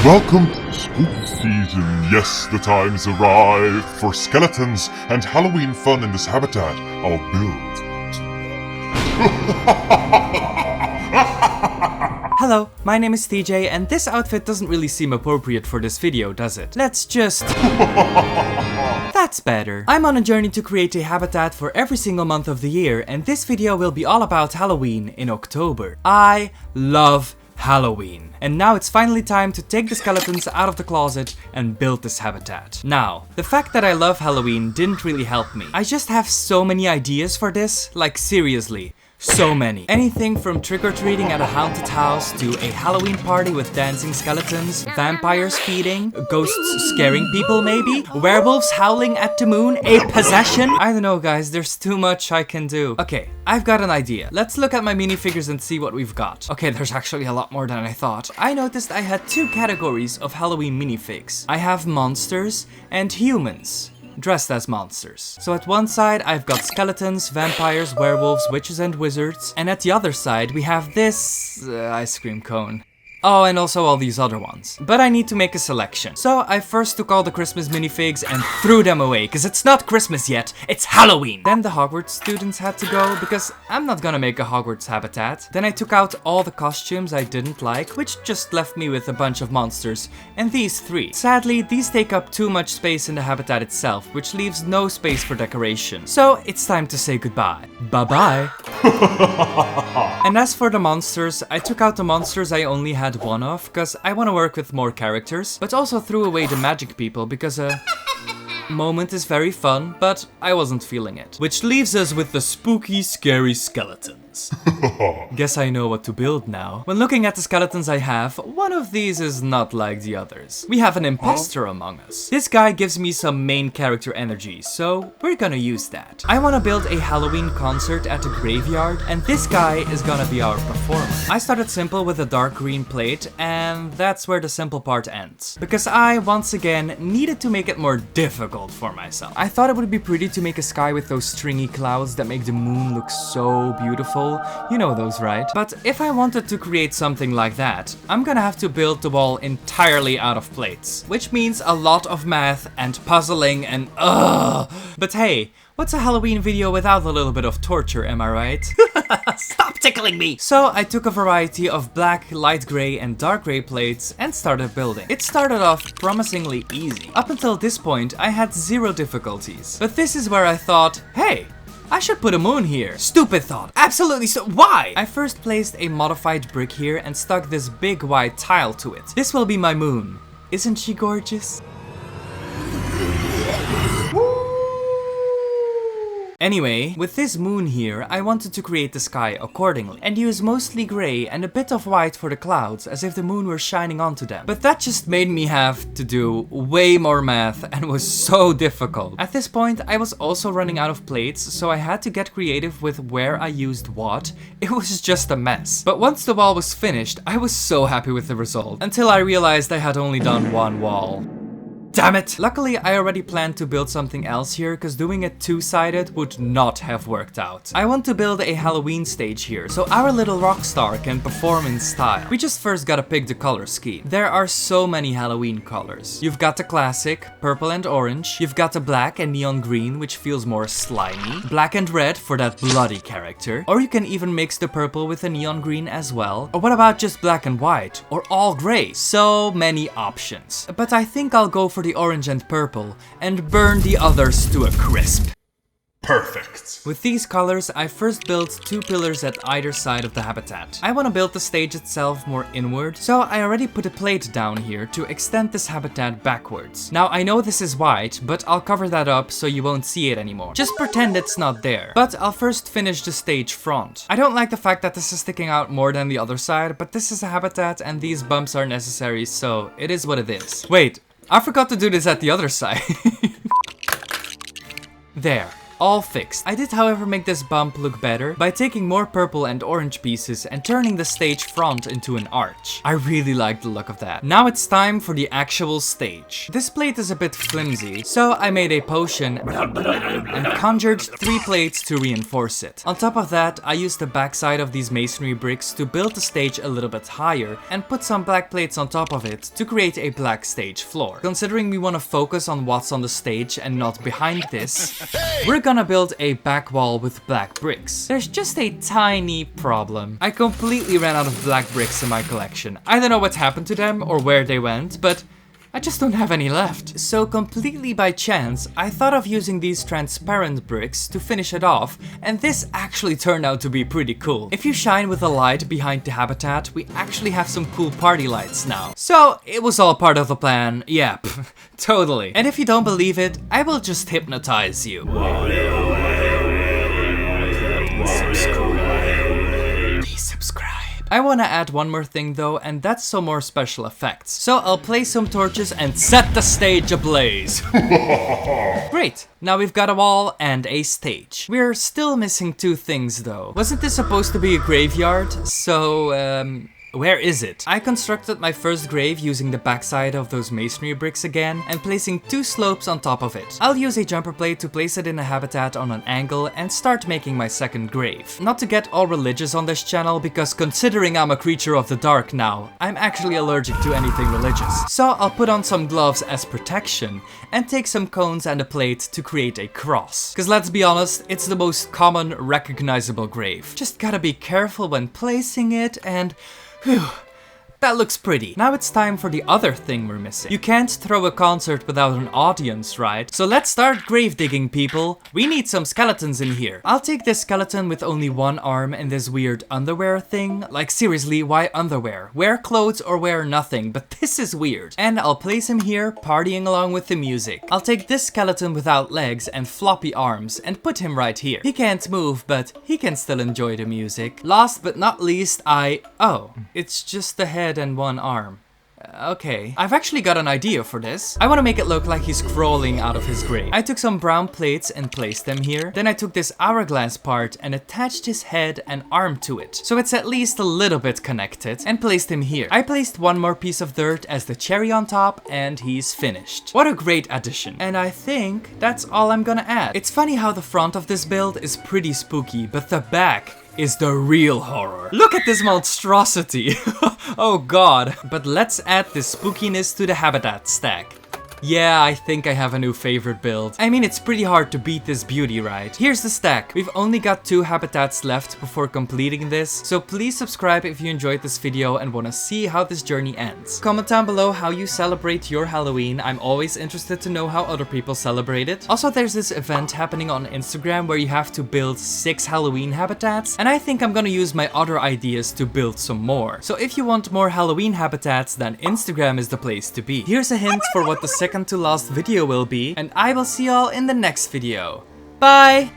Welcome to spooky season. Yes, the time's arrived for skeletons and Halloween fun in this habitat I'll build. Hello, my name is TJ, and this outfit doesn't really seem appropriate for this video, does it? Let's just... That's better. I'm on a journey to create a habitat for every single month of the year, and this video will be all about Halloween in October. I love Halloween. And now it's finally time to take the skeletons out of the closet and build this habitat. Now, the fact that I love Halloween didn't really help me. I just have so many ideas for this, like seriously. So many. Anything from trick-or-treating at a haunted house to a Halloween party with dancing skeletons, vampires feeding, ghosts scaring people maybe, werewolves howling at the moon, a possession. I don't know guys, there's too much I can do. Okay, I've got an idea. Let's look at my minifigures and see what we've got. Okay, there's actually a lot more than I thought. I noticed I had two categories of Halloween minifigs. I have monsters and humans dressed as monsters. So at one side I've got skeletons, vampires, werewolves, witches and wizards, and at the other side we have this ice cream cone. Oh, and also all these other ones. But I need to make a selection. So I first took all the Christmas minifigs and threw them away, because it's not Christmas yet, it's Halloween! Then the Hogwarts students had to go, because I'm not gonna make a Hogwarts habitat. Then I took out all the costumes I didn't like, which just left me with a bunch of monsters, and these three. Sadly, these take up too much space in the habitat itself, which leaves no space for decoration. So it's time to say goodbye. Bye-bye! And as for the monsters, I took out the monsters I only had one of, because I want to work with more characters, but also threw away the magic people because moment is very fun, but I wasn't feeling it. Which leaves us with the spooky, scary skeletons. Guess I know what to build now. When looking at the skeletons I have, one of these is not like the others. We have an imposter among us. This guy gives me some main character energy, so we're gonna use that. I want to build a Halloween concert at a graveyard, and this guy is gonna be our performer. I started simple with a dark green plate, and that's where the simple part ends. Because I, once again, needed to make it more difficult for myself. I thought it would be pretty to make a sky with those stringy clouds that make the moon look so beautiful. You know those, right? But if I wanted to create something like that, I'm gonna have to build the wall entirely out of plates. Which means a lot of math and puzzling and But hey, what's a Halloween video without a little bit of torture, am I right? Stop tickling me! So I took a variety of black, light gray and dark gray plates and started building. It started off promisingly easy. Up until this point, I had zero difficulties. But this is where I thought, hey, I should put a moon here. Stupid thought. Absolutely why? I first placed a modified brick here and stuck this big white tile to it. This will be my moon. Isn't she gorgeous? Anyway, with this moon here, I wanted to create the sky accordingly, and use mostly grey and a bit of white for the clouds, as if the moon were shining onto them. But that just made me have to do way more math and was so difficult. At this point, I was also running out of plates, so I had to get creative with where I used what. It was just a mess. But once the wall was finished, I was so happy with the result, until I realized I had only done one wall. Damn it! Luckily, I already planned to build something else here, because doing it two-sided would not have worked out. I want to build a Halloween stage here, so our little rock star can perform in style. We just first gotta pick the color scheme. There are so many Halloween colors. You've got the classic, purple and orange. You've got the black and neon green, which feels more slimy. Black and red for that bloody character. Or you can even mix the purple with the neon green as well. Or what about just black and white? Or all gray? So many options. But I think I'll go for the orange and purple, and burn the others to a crisp. Perfect. With these colors, I first built two pillars at either side of the habitat. I want to build the stage itself more inward, so I already put a plate down here to extend this habitat backwards. Now I know this is white, but I'll cover that up so you won't see it anymore. Just pretend it's not there. But I'll first finish the stage front. I don't like the fact that this is sticking out more than the other side, but this is a habitat and these bumps are necessary, so it is what it is. Wait, I forgot to do this at the other side. There. all fixed. I did however make this bump look better by taking more purple and orange pieces and turning the stage front into an arch. I really like the look of that. Now it's time for the actual stage. This plate is a bit flimsy, so I made a potion and conjured 3 plates to reinforce it. On top of that, I used the backside of these masonry bricks to build the stage a little bit higher and put some black plates on top of it to create a black stage floor. Considering we want to focus on what's on the stage and not behind this, we're gonna build a back wall with black bricks. There's just a tiny problem. I completely ran out of black bricks in my collection. I don't know what happened to them or where they went, but I just don't have any left. So completely by chance, I thought of using these transparent bricks to finish it off, and this actually turned out to be pretty cool. If you shine with a light behind the habitat, we actually have some cool party lights now. So it was all part of the plan, yeah, totally. And if you don't believe it, I will just hypnotize you. Please subscribe. I want to add one more thing though, and that's some more special effects. So I'll place some torches and set the stage ablaze. Great, now we've got a wall and a stage. We're still missing 2 things though. Wasn't this supposed to be a graveyard? So, where is it? I constructed my first grave using the backside of those masonry bricks again and placing 2 slopes on top of it. I'll use a jumper plate to place it in a habitat on an angle and start making my second grave. Not to get all religious on this channel, because considering I'm a creature of the dark now, I'm actually allergic to anything religious. So I'll put on some gloves as protection and take some cones and a plate to create a cross. Cause let's be honest, it's the most common recognizable grave. Just gotta be careful when placing it and whew, that looks pretty. Now it's time for the other thing we're missing. You can't throw a concert without an audience, right? So let's start grave digging, people. We need some skeletons in here. I'll take this skeleton with only 1 arm and this weird underwear thing. Like seriously, why underwear? Wear clothes or wear nothing, but this is weird. And I'll place him here, partying along with the music. I'll take this skeleton without legs and floppy arms and put him right here. He can't move, but he can still enjoy the music. Last but not least, oh, it's just the head and 1 arm. Okay, I've actually got an idea for this. I want to make it look like he's crawling out of his grave. I took some brown plates and placed them here. Then I took this hourglass part and attached his head and arm to it, so it's at least a little bit connected, and placed him here. I placed 1 more piece of dirt as the cherry on top, and he's finished. What a great addition. And I think that's all I'm gonna add. It's funny how the front of this build is pretty spooky, but the back is the real horror. Look at this monstrosity. Oh god. But let's add this spookiness to the habitat stack. Yeah, I think I have a new favorite build. I mean, it's pretty hard to beat this beauty, right? Here's the stack. We've only got 2 habitats left before completing this, so please subscribe if you enjoyed this video and want to see how this journey ends. Comment down below how you celebrate your Halloween. I'm always interested to know how other people celebrate it. Also, there's this event happening on Instagram where you have to build 6 Halloween habitats, and I think I'm gonna use my other ideas to build some more. So if you want more Halloween habitats, then Instagram is the place to be. Here's a hint for what the second to last video will be, and I will see y'all in the next video. Bye!